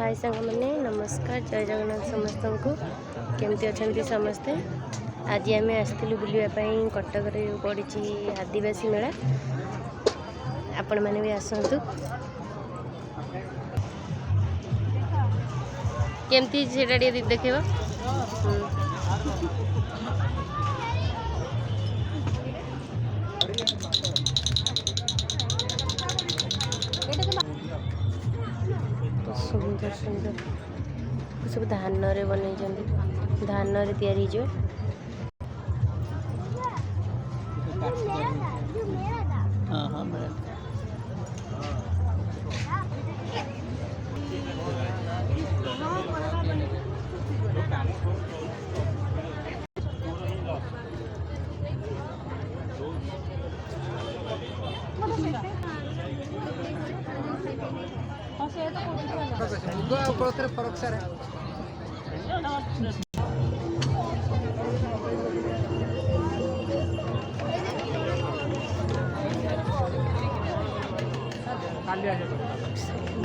हाय सांग मैंने नमस्कार जय जगन्नाथ समस्त को केमती अच्छा समस्ते। आज आम आसलु बुलापाई कटक पड़ी आदिवासी मेला आपण मैंने भी आसतु केमती से देख सुंदर सुंदर सब धान बन धान तैयारी जो फरक सर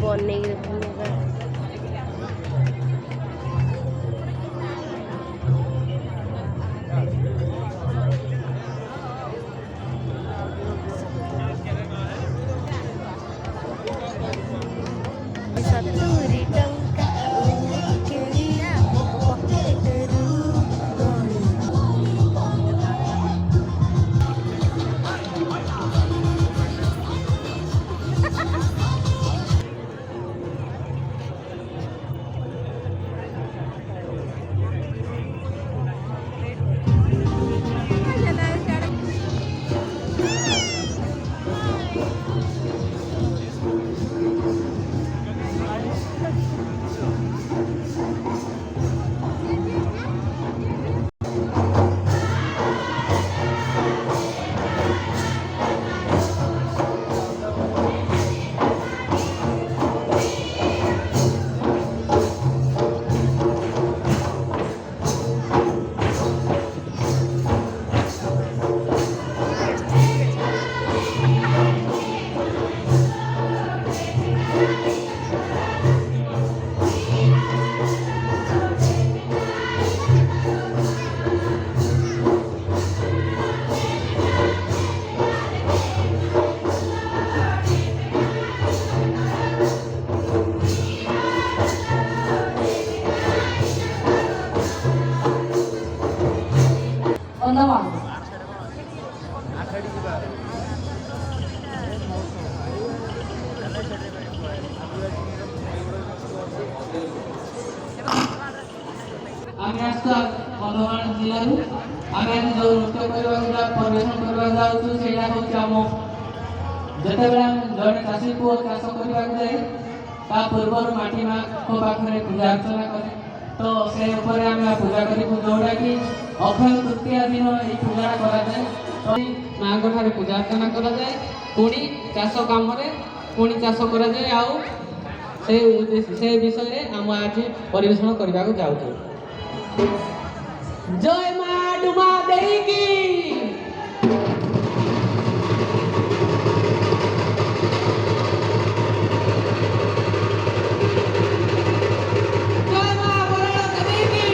बन कंधमाल जिले आम जो नृत्य परिवेशन करने जाऊँ जिते जड़े चाषी पुओ चाष करने जाए पूर्व माटी माँ पाखे पूजा अर्चना करे तो से आम पूजा कर जोटा कि अक्षय तृतीया दिन ये पूजा कराए तो माँ ठारे पूजा अर्चना कराए पुणी चाष कम पुणी चाष कराए आउ से विषय आम आज परिवेशन करने जाऊँ। जय मां डुमा देवी की जय मां वरुणा देवी की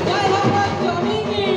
जय भगवत स्वामी की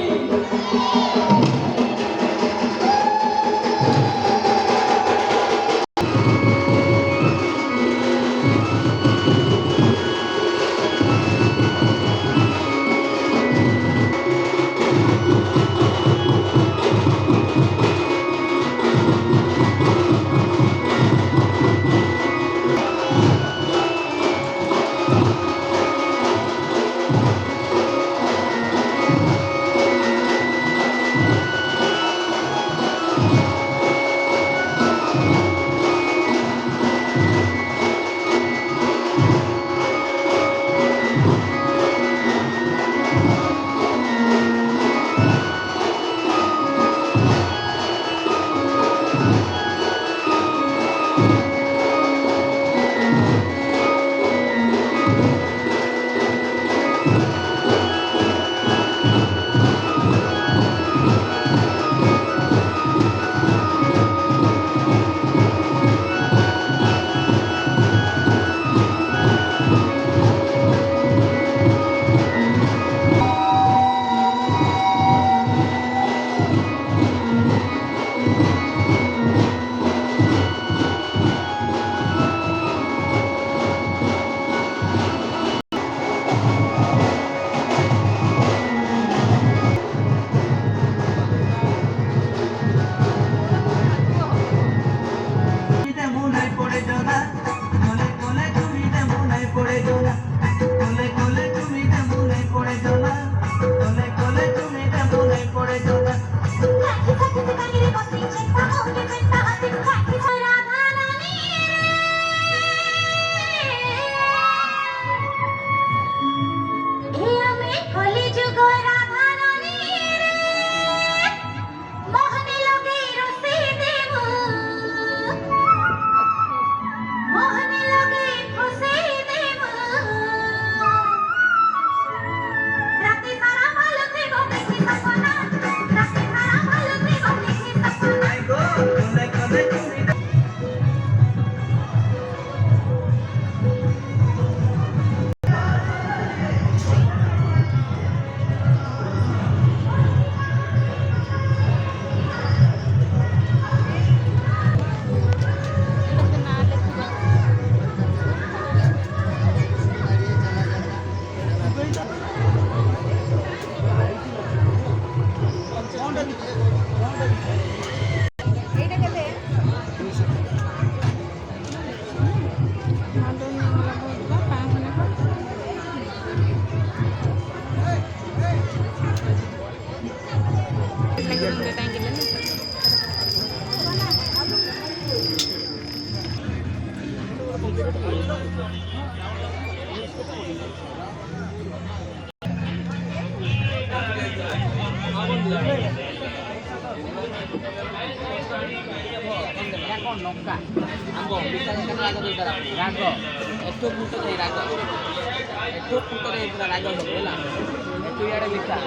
କଣ ଲଙ୍କା ଆମ୍ବ ମିଠା ଦରକାର ରାଗ ଦରକାର ରାଗ ଏଠୁ ଫୁଟରେ ରାଗ ଏଠୁ ଫୁଟରେ ପୁରା ରାଗ ସବୁ ହେଲା ଏଠୁ ଇଆଡ଼େ ମିଠା